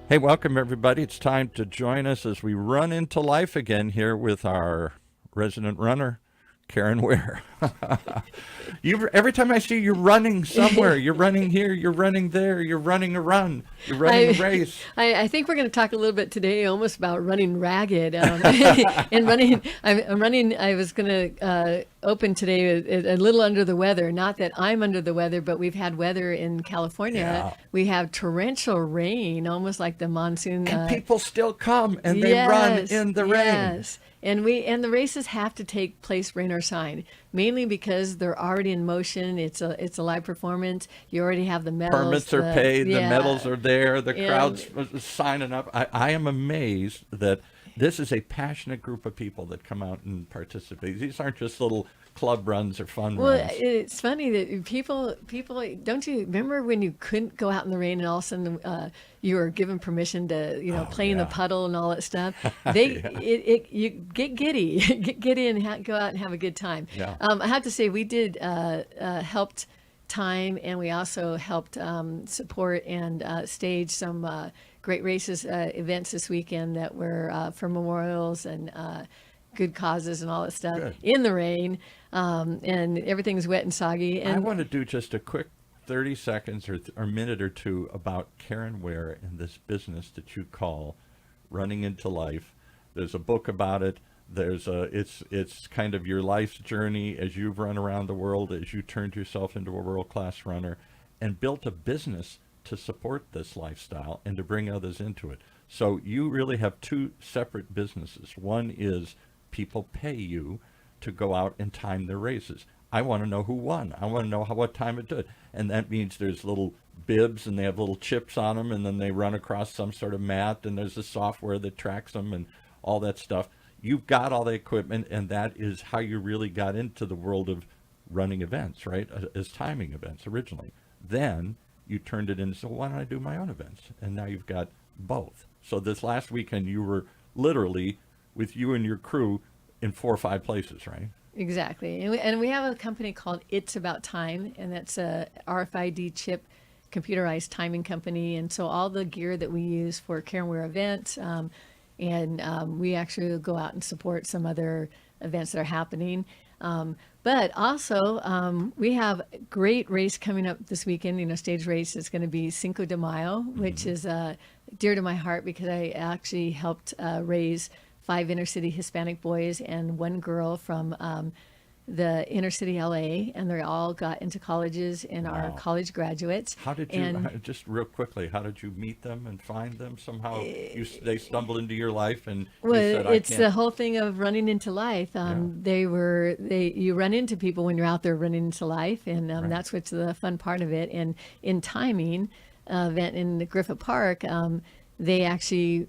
Hey, welcome everybody. It's time to join us as we run into life again here with our resident runner, Caren Ware. Every time I see you, you're running somewhere. You're running here. You're running there. You're running a run. You're running a I, race. I think we're going to talk a little bit today almost about running ragged and running. I'm running. I was going to open today a little under the weather. Not that I'm under the weather, but we've had weather in California. Yeah. We have torrential rain, almost like the monsoon. And people still come and they run in the rain. Yes. And the races have to take place rain or shine, mainly because they're already in motion. It's a live performance. You already have the medals. Permits are paid. The yeah. medals are there. The And crowd's signing up. I am amazed that this is a passionate group of people that come out and participate. These aren't just little club runs or fun well, runs. it's funny that people don't you remember when you couldn't go out in the rain and all of a sudden you were given permission to play in the yeah. puddle and all that stuff. Yeah. You get giddy, get giddy and go out and have a good time. Yeah. I have to say we did helped time, and we also helped support and stage some great races events this weekend that were for memorials and good causes and all that stuff Good. in the rain, and everything's wet and soggy. I And want to do just a quick 30 seconds or minute or two about Caren Ware and this business that you call running into life. There's a book about it. It's kind of your life's journey as you've run around the world, as you turned yourself into a world-class runner and built a business to support this lifestyle and to bring others into it. So you really have two separate businesses. One is people pay you to go out and time their races. I want to know who won. I want to know what time it did. And that means there's little bibs and they have little chips on them, and then they run across some sort of mat, and there's a software that tracks them and all that stuff. You've got all the equipment, and that is how you really got into the world of running events, right? As timing events originally. Then you turned it into, so why don't I do my own events? And now you've got both. So this last weekend you were literally with you and your crew in 4 or 5 places, right? exactly, and we have a company called It's About Time, and that's a RFID chip computerized timing company. And so all the gear that we use for Caren Ware events, and we actually go out and support some other events that are happening. But also, we have a great race coming up this weekend. Stage race is going to be Cinco de Mayo, which is dear to my heart because I actually helped raise 5 inner city Hispanic boys and 1 girl from the inner city LA, and they all got into colleges and are Wow. college graduates. How did you, And just real quickly, how did you meet them and find them? Somehow they stumbled into your life and you well, said, I it's the can't. whole thing of running into life. You run into people when you're out there running into life, and Right. that's what's the fun part of it. And in timing event in the Griffith Park, they actually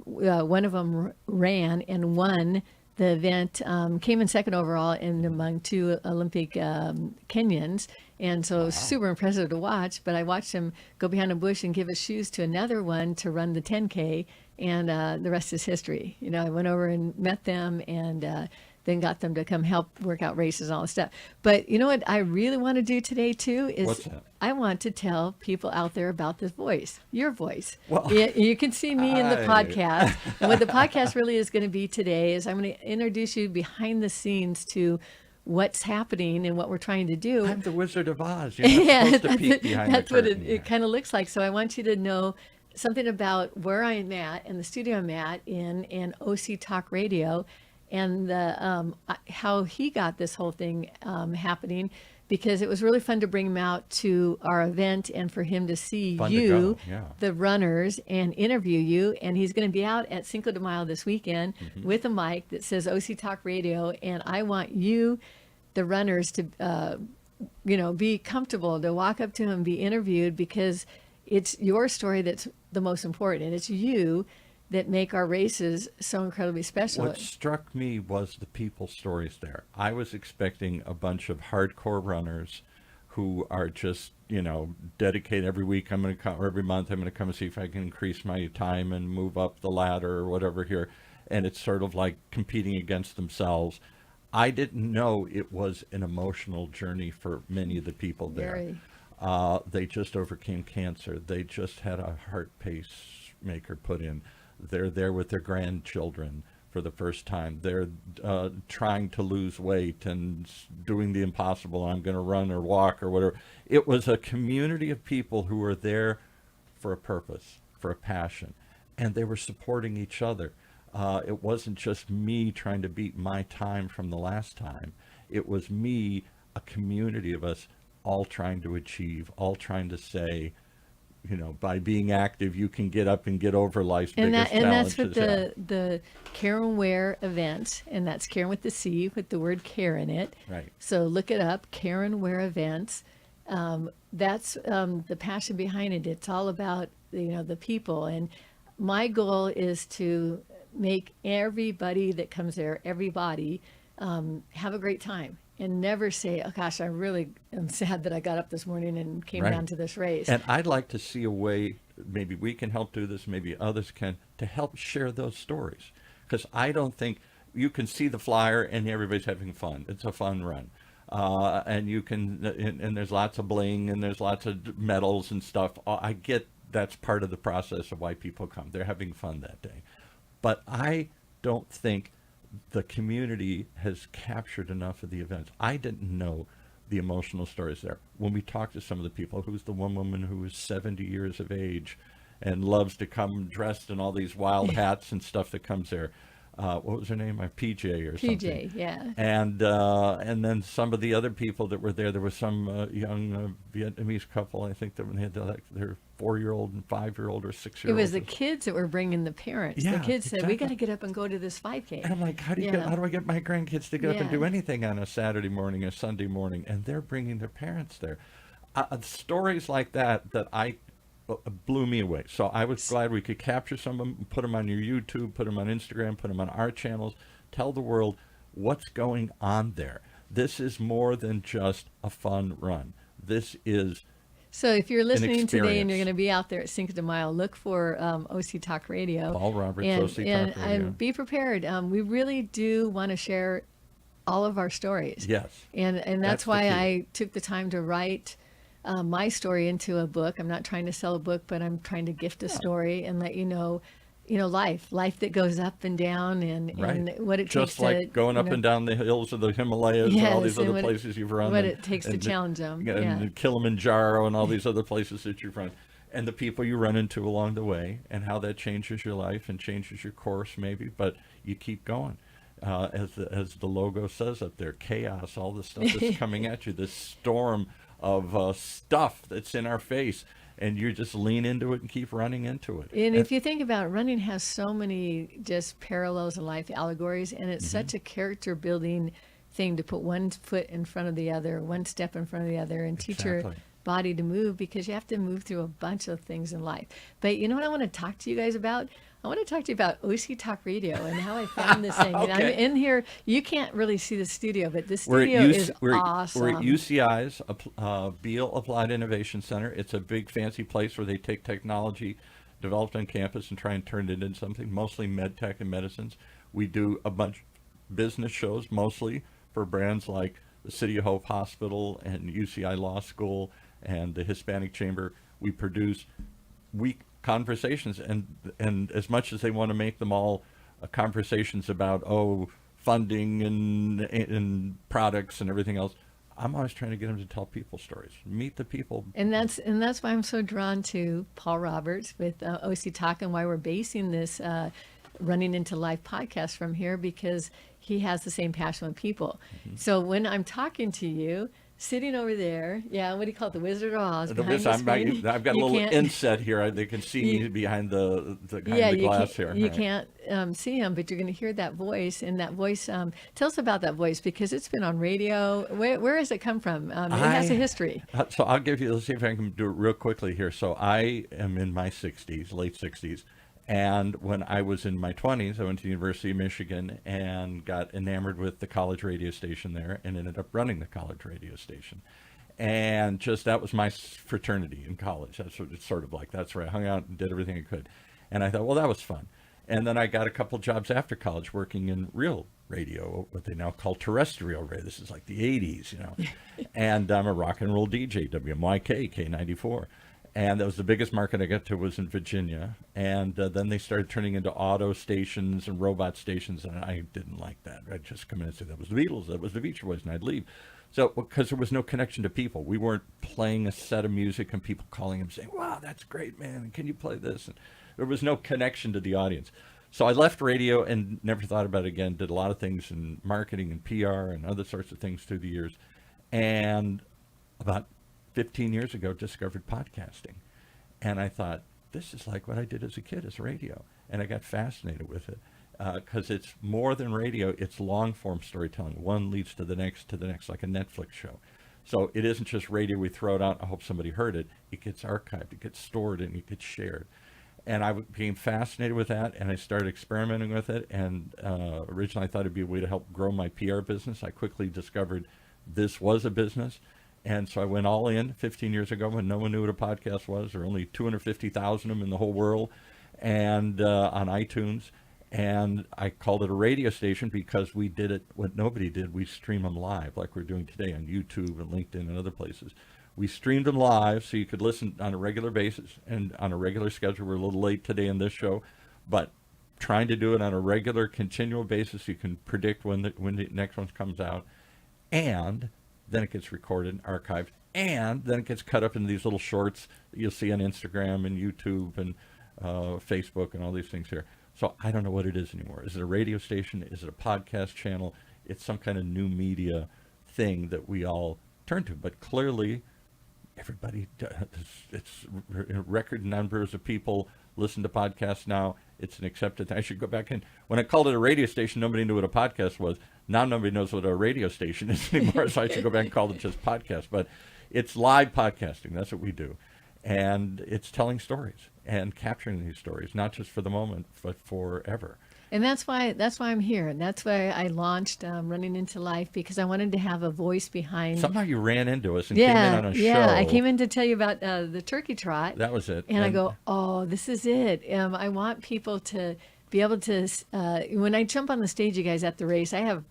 one of them ran and won the event, came in second overall and among 2 Olympic Kenyans. And so it was super impressive to watch. But I watched him go behind a bush and give his shoes to another one to run the 10K. And the rest is history. I went over and met them, and then got them to come help work out races and all this stuff. But you know what I really want to do today, too, is What's that? I want to tell people out there about this voice, your voice. Well, You can see me in the I- podcast. And what the podcast really is going to be today is I'm going to introduce you behind the scenes to what's happening and what we're trying to do. I'm the Wizard of Oz. You're not supposed to peek behind that's the what curtain. it kind of looks like. So I want you to know something about where I'm at and the studio I'm at in OC Talk Radio, and the how he got this whole thing happening, because it was really fun to bring him out to our event and for him to see Fun to you, go, yeah. the runners, and interview you. And he's going to be out at Cinco de Mayo this weekend with a mic that says OC Talk Radio, and I want you, the runners, to be comfortable to walk up to him, be interviewed, because it's your story that's the most important, and it's you that make our races so incredibly special. What struck me was the people stories there. I was expecting a bunch of hardcore runners who are just, dedicated every week. I'm going to come, or every month, I'm going to come and see if I can increase my time and move up the ladder or whatever here. And it's sort of like competing against themselves. I didn't know it was an emotional journey for many of the people there. Very. They just overcame cancer. They just had a heart pace maker put in. They're there with their grandchildren for the first time. They're trying to lose weight and doing the impossible. I'm going to run or walk or whatever. It was a community of people who were there for a purpose, for a passion, and they were supporting each other. It wasn't just me trying to beat my time from the last time. It was me, a community of us, all trying to achieve, all trying to say, by being active, you can get up and get over life's biggest challenges. And that's what the Caren Ware event, and that's Caren with the C, with the word care in it. Right. So look it up, Caren Ware events. That's the passion behind it. It's all about the people, and my goal is to make everybody that comes there, everybody, have a great time. And never say, oh gosh, I really am sad that I got up this morning and came Right. down to this race. And I'd like to see a way, maybe we can help do this, maybe others can, to help share those stories. Because I don't think you can see the flyer and everybody's having fun. It's a fun run. And you can, and there's lots of bling and there's lots of medals and stuff. I get that's part of the process of why people come. They're having fun that day. But I don't think the community has captured enough of the events. I didn't know the emotional stories there. When we talked to some of the people, who's the one woman who was 70 years of age and loves to come dressed in all these wild hats and stuff that comes there. What was her name? PJ or something. PJ, yeah. And then some of the other people that were there was some young Vietnamese couple, I think, that when they had their 4-year-old and 5-year-old or 6-year-old. It was the kids that were bringing the parents. Yeah, the kids said, exactly. we got to get up and go to this 5K. And I'm like, how do I get my grandkids to get up and do anything on a Saturday morning, a Sunday morning? And they're bringing their parents there. Stories like that I blew me away. So I was glad we could capture some of them, put them on your YouTube, put them on Instagram, put them on our channels, tell the world what's going on there. This is more than just a fun run. This is So if you're listening today and experience. you're going to be out there at Cinco de Mayo, look for OC Talk Radio. Paul Roberts, and, OC Talk and, Radio. And be prepared. We really do want to share all of our stories. Yes. And That's that's the why key. I took the time to write my story into a book. I'm not trying to sell a book, but I'm trying to gift a story and let you know life that goes up and down and what it Just takes like to going up and down the hills of the Himalayas and all Yes, these and other what places you've run. what and- it takes to and- challenge them. And Kilimanjaro and all these other places that you've run. And the people you run into along the way and how that changes your life and changes your course maybe, but you keep going. As the logo says up there, chaos, all the stuff that's coming at you, this storm of stuff that's in our face, and you just lean into it and keep running into it. And if you think about it, running has so many just parallels in life, allegories, and it's such a character building thing to put one foot in front of the other, one step in front of the other, and teach your Exactly. body to move, because you have to move through a bunch of things in life. But you know what I want to talk to you guys about? I want to talk to you about OC Talk Radio and how I found this thing. And I'm Okay. in here. You can't really see the studio, but the We're studio at is awesome. We're at UCI's Beal Applied Innovation Center. It's a big fancy place where they take technology developed on campus and try and turn it into something, mostly med tech and medicines. We do a bunch of business shows, mostly for brands like the City of Hope Hospital and UCI Law School and the Hispanic Chamber. We produce conversations, and as much as they want to make them all conversations about funding and products and everything else, I'm always trying to get them to tell people stories, meet the people. And that's why I'm so drawn to Paul Roberts with OC Talk, and why we're basing this Running Into Life podcast from here, because he has the same passion with people. So when I'm talking to you, sitting over there, what do you call it, the Wizard of Oz? Behind the screen, I've got a you little can't- inset here. They can see me behind the glass here. You Right. can't see him, but you're going to hear that voice, and that voice. Tell us about that voice, because it's been on radio. Where has it come from? It has a history. So I'll give you, let's see if I can do it real quickly here. So I am in my 60s, late 60s. And when I was in my 20s, I went to the University of Michigan and got enamored with the college radio station there and ended up running the college radio station. And just that was my fraternity in college. That's what it's sort of like. That's where I hung out and did everything I could. And I thought, well, that was fun. And then I got a couple jobs after college working in real radio, what they now call terrestrial radio. This is like the 80s, And I'm a rock and roll DJ, WMYK, K94. And that was the biggest market I got to was in Virginia. And then they started turning into auto stations and robot stations, and I didn't like that. I'd just come in and say, that was the Beatles, that was the Beach Boys, and I'd leave. So, because there was no connection to people. We weren't playing a set of music and people calling and saying, wow, that's great, man, can you play this? And there was no connection to the audience. So I left radio and never thought about it again, did a lot of things in marketing and PR and other sorts of things through the years. And about 15 years ago, discovered podcasting. And I thought, this is like what I did as a kid, as radio. And I got fascinated with it because it's more than radio. It's long-form storytelling. One leads to the next, like a Netflix show. So it isn't just radio. We throw it out. I hope somebody heard it. It gets archived. It gets stored, and it gets shared. And I became fascinated with that, and I started experimenting with it. And originally I thought it'd be a way to help grow my PR business. I quickly discovered this was a business. And so I went all in 15 years ago when no one knew what a podcast was. There were only 250,000 of them in the whole world, and on iTunes. And I called it a radio station because we did it what nobody did. We stream them live like we're doing today on YouTube and LinkedIn and other places. We streamed them live so you could listen on a regular basis and on a regular schedule. We're a little late today in this show, but trying to do it on a regular, continual basis. You can predict when the next one comes out. And then it gets recorded, archived, and then it gets cut up into these little shorts that you'll see on Instagram and YouTube and Facebook and all these things here. So I don't know what it is anymore. Is it a radio station? Is it a podcast channel? It's some kind of new media thing that we all turn to. But clearly, everybody does. It's record numbers of people listen to podcasts now. It's an accepted thing. I should go back in. When I called it a radio station, nobody knew what a podcast was. Now nobody knows what a radio station is anymore, so I should go back and call it just podcast. But it's live podcasting. That's what we do. And it's telling stories and capturing these stories, not just for the moment, but forever. And that's why I'm here. And that's why I launched Running into Life, because I wanted to have a voice behind. Somehow you ran into us and came in on a show. Yeah, I came in to tell you about the turkey trot. That was it. And I go, oh, this is it. I want people to be able to, when I jump on the stage, you guys, at the race, I have,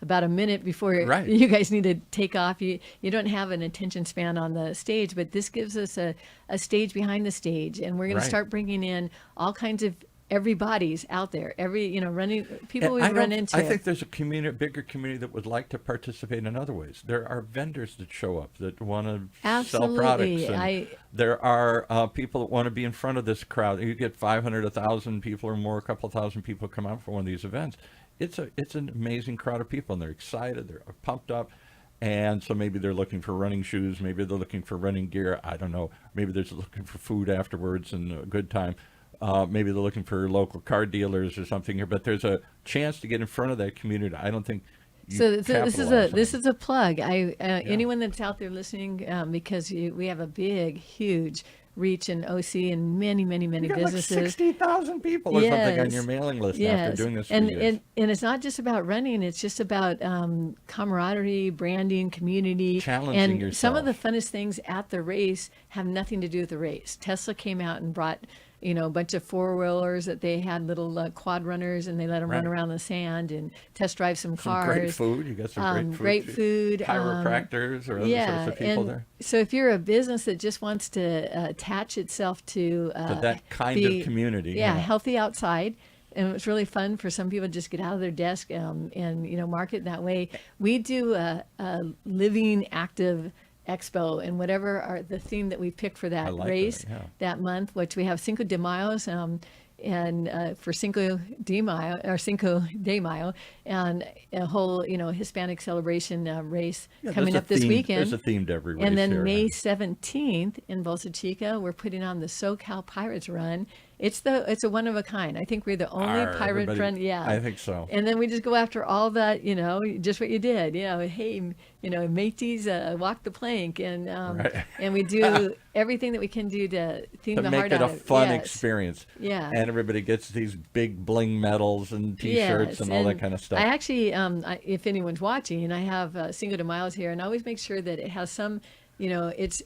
about a minute before you guys need to take off. You don't have an attention span on the stage, but this gives us a stage behind the stage. And we're going to start bringing in all kinds of everybody's out there, running people we've run into. I think there's a bigger community that would like to participate in other ways. There are vendors that show up that want to sell products. And there are people that want to be in front of this crowd. You get 500, 1,000 people or more, a couple thousand people come out for one of these events. It's an amazing crowd of people, and they're excited, they're pumped up. And so maybe they're looking for running shoes, maybe they're looking for running gear, I don't know. Maybe they're looking for food afterwards and a good time. Maybe they're looking for local car dealers or something here, but there's a chance to get in front of that community. I don't think this is a plug. Anyone that's out there listening, because we have a big, huge reach in OC and many businesses. Like 60,000 people or something on your mailing list after doing this for years. And it's not just about running; it's just about camaraderie, branding, community, challenging yourself. Some of the funnest things at the race have nothing to do with the race. Tesla came out and brought a bunch of four-wheelers that they had, little quad runners, and they let them run around the sand and test drive some cars. Some great food. You got some great food. Chiropractors or other sorts of people there. So if you're a business that just wants to attach itself to that kind of community. Healthy outside. And it's really fun for some people to just get out of their desk and market that way. We do a living, active expo, and whatever the theme that we pick for that race that month, which we have Cinco de Mayo's, and for Cinco de Mayo, and a whole Hispanic celebration race coming up this weekend. There's a theme to every race. And then here. May 17th in Bolsa Chica, we're putting on the SoCal Pirates Run. It's a one of a kind. I think we're the only pirate run. Yeah, I think so. And then we just go after all that, just what you did. Hey, mateys, walk the plank, and and we do everything that we can do to theme the heart out of it. To make it a fun experience. Yeah. And everybody gets these big bling medals and T-shirts and all that kind of stuff. I actually, if anyone's watching, I have Cinco de Mayo here, and I always make sure that it has some. It's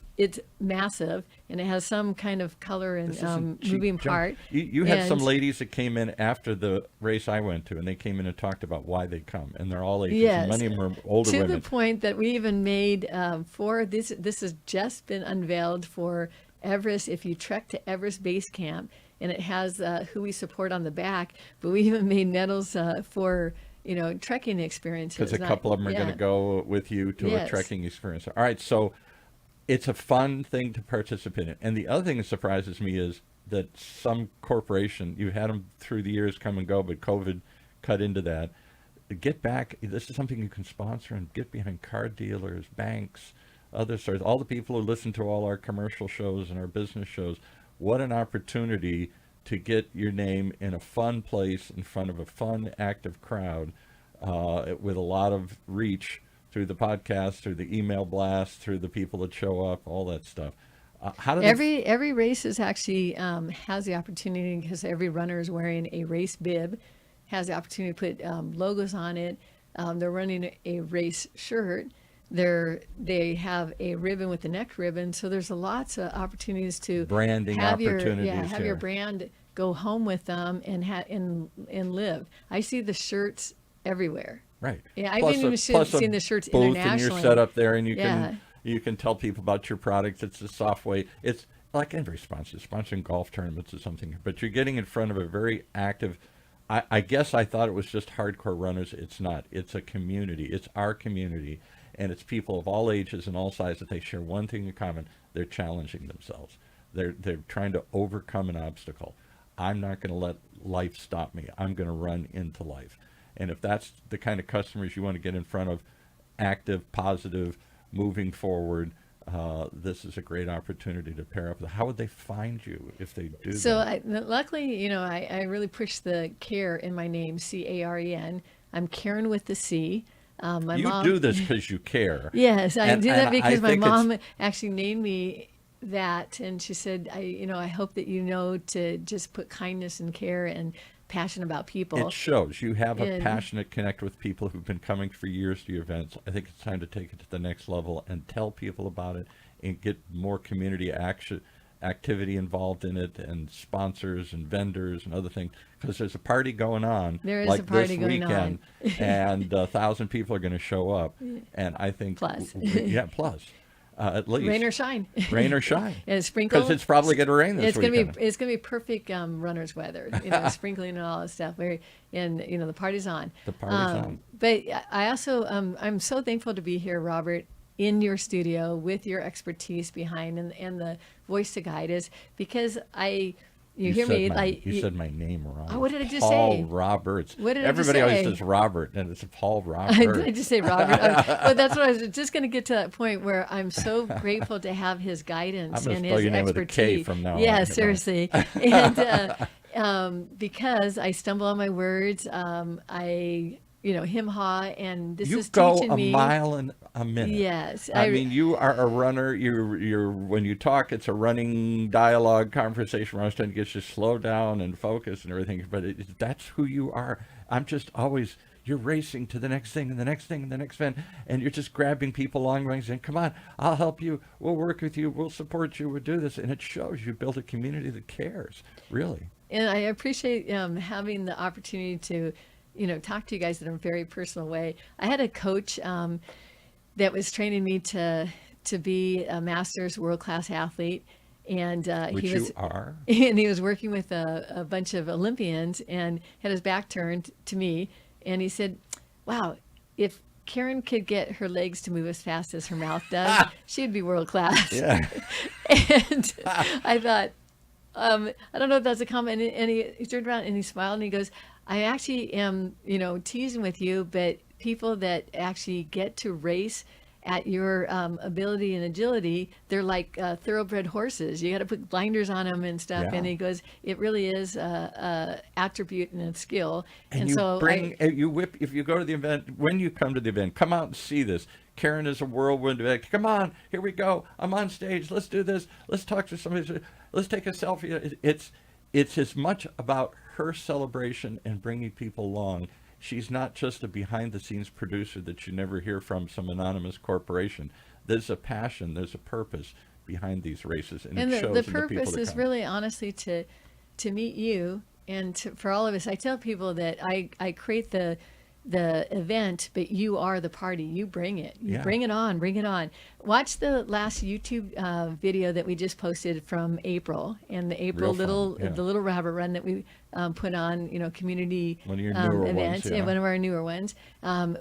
massive, and it has some kind of color and moving part. You had some ladies that came in after the race I went to, and they came in and talked about why they come, and they're all ages. Yes. And many of them are older women. To the point that we even made for this has just been unveiled for Everest. If you trek to Everest Base Camp, and it has who we support on the back, but we even made medals for trekking experiences. Because a couple of them are going to go with you to a trekking experience. All right, so it's a fun thing to participate in. And the other thing that surprises me is that some corporation, you had them through the years come and go, but COVID cut into that. Get back, this is something you can sponsor and get behind car dealers, banks, other sorts, all the people who listen to all our commercial shows and our business shows. What an opportunity to get your name in a fun place in front of a fun, active crowd with a lot of reach through the podcast, through the email blast, through the people that show up, all that stuff. How do every race is actually has the opportunity, because every runner is wearing a race bib, has the opportunity to put logos on it. They're running a race shirt. They have a ribbon with the neck ribbon. So there's lots of opportunities to branding have opportunities. Have your brand go home with them and live. I see the shirts everywhere. Right. Yeah, I've even seen the shirts internationally. And you're set up there, and you can tell people about your product. It's a soft way. It's like every sponsor, sponsoring golf tournaments or something. But you're getting in front of a very active. I guess I thought it was just hardcore runners. It's not. It's a community. It's our community, and it's people of all ages and all sizes. They share one thing in common: they're challenging themselves. They're trying to overcome an obstacle. I'm not going to let life stop me. I'm going to run into life. And if that's the kind of customers you want to get in front of, active, positive, moving forward, this is a great opportunity to pair up. How would they find you if they do that? Luckily, I really push the care in my name, Caren. I'm Caren with the C. My mom do this because you care. Yes, I do that because my mom actually named me that, and she said, I hope that to just put kindness and care and passion about people. It shows you have a passionate connect with people who've been coming for years to your events. I think it's time to take it to the next level and tell people about it and get more community activity involved in it, and sponsors and vendors and other things, because there's a party going on. There is a party going on, and 1,000 people are going to show up, and I think plus at least rain or shine. And sprinkle, because it's probably going to rain this weekend. It's gonna be perfect runner's weather. Sprinkling and all that stuff. And the party's on. The party's on. But I also I'm so thankful to be here, Robert, in your studio with your expertise behind and the voice to guide us, because you hear me like you said my name wrong. Oh, what did I just Paul say? Roberts. What did Everybody I just say? always says Robert, and it's Paul Robert. I just say Robert. But that's what I was just going to get to, that point where I'm so grateful to have his guidance and his your name expertise. With a K from now on. Yeah, seriously. And because I stumble on my words, him-ha, and this is teaching me. You go a mile in a minute. Yes. I mean, you are a runner. You're when you talk, it's a running dialogue, conversation where I was trying to get you to slow down and focus and everything. But that's who you are. I'm just always, you're racing to the next thing and the next thing and the next event, and you're just grabbing people along the way and saying, come on, I'll help you. We'll work with you. We'll support you. We'll do this. And it shows you build a community that cares, really. And I appreciate having the opportunity to talk to you guys in a very personal way. I had a coach that was training me to be a master's world-class athlete, and you are. And he was working with a bunch of Olympians, and had his back turned to me, and he said, "Wow, if Caren could get her legs to move as fast as her mouth does, she'd be world-class." Yeah. And I thought, I don't know if that's a comment. And he turned around and he smiled and he goes, I actually am, teasing with you, but people that actually get to race at your ability and agility, they're like thoroughbred horses. You got to put blinders on them and stuff. Yeah. And he goes, it really is a attribute and a skill. And you so whip, if you go to the event, when you come to the event, come out and see this. Caren is a whirlwind event. Come on, here we go. I'm on stage. Let's do this. Let's talk to somebody. Let's take a selfie. It's as much about her celebration and bringing people along. She's not just a behind-the-scenes producer that you never hear from some anonymous corporation. There's a passion, there's a purpose behind these races, and it shows the in the people purpose that is come. really, honestly, to meet you and for all of us. I tell people that I create the the event, but you are the party. You bring it. You Yeah. bring it on. Bring it on. Watch the last YouTube video that we just posted from April, and the April Real fun, yeah. the little rabbit run that we put on, community One of your newer events, ones, yeah. and one of our newer ones.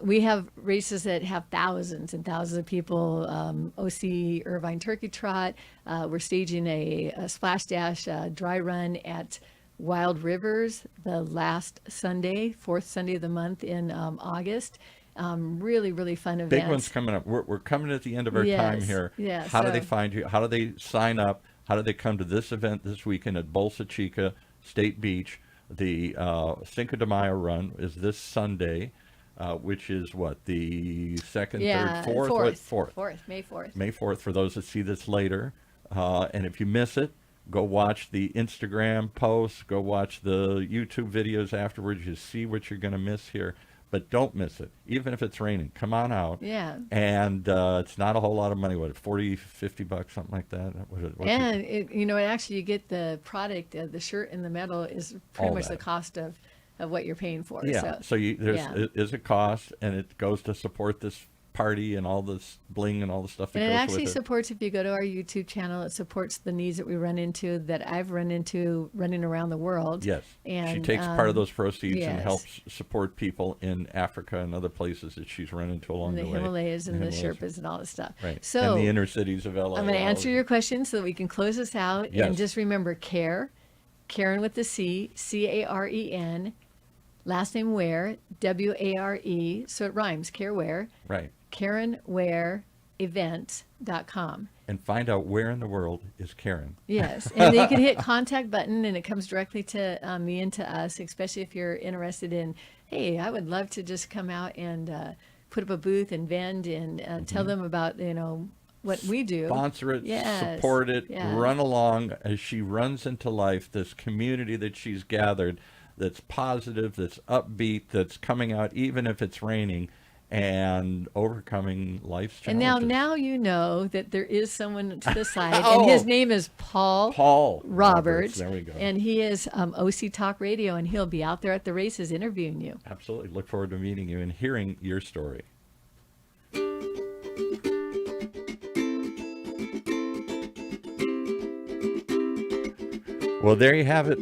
We have races that have thousands and thousands of people. OC Irvine Turkey Trot. We're staging a splash dash dry run at Wild Rivers the last Sunday, fourth Sunday of the month in August. Really, really fun events. Big one's coming up. We're coming at the end of our time Yes, here. yeah, How do so- they find you? How do they sign up? How do they come to this event this weekend at Bolsa Chica State Beach? The Cinco de Mayo run is this Sunday, which is what, the second, Yeah, third, fourth? What, fourth. May 4th. May 4th for those that see this later. And if you miss it, go watch the Instagram posts, go watch the YouTube videos afterwards. You see what you're going to miss here. But don't miss it, even if it's raining. Come on out. Yeah. And it's not a whole lot of money. What, 40, 50 bucks, something like that? And actually, you get the product, the shirt and the medal is pretty All much that. the cost of what you're paying for. Yeah, so yeah. it is a cost, and it goes to support this party and all this bling and all the stuff that And it goes actually with it. supports, if you go to our YouTube channel, it supports the needs that we run into, that I've run into running around the world. Yes, And she takes part of those proceeds and yes. helps support people in Africa and other places that she's run into along the the way. Himalayas and the Himalayas. Sherpas and all this stuff. Right, So and the inner cities of LA. I'm going to all answer of your it. question so that we can close this out. Yes. And just remember, Caren with the C, Caren, last name Ware, Ware, so it rhymes, Care Ware, Right, carenwareevent.com. and find out where in the world is Caren. Yes, and you can hit contact button, and it comes directly to me and to us, especially if you're interested in, hey, I would love to just come out and put up a booth and vend and tell them about, what we do. Sponsor it, Yes, support it, yeah. run along as she runs into life, this community that she's gathered that's positive, that's upbeat, that's coming out even if it's raining, and overcoming life's And challenges. now you know that there is someone to the side, Oh. and his name is Paul Roberts. There we go. And he is OC Talk Radio, and he'll be out there at the races interviewing you. Absolutely. Look forward to meeting you and hearing your story. Well, there you have it.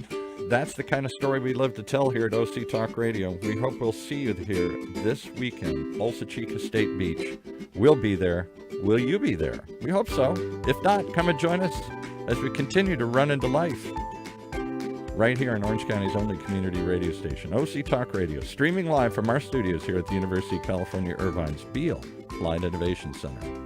That's the kind of story we love to tell here at OC Talk Radio. We hope we'll see you here this weekend, Bolsa Chica State Beach. We'll be there. Will you be there? We hope so. If not, come and join us as we continue to run into life. Right here on Orange County's only community radio station, OC Talk Radio, streaming live from our studios here at the University of California, Irvine's Beale Applied Innovation Center.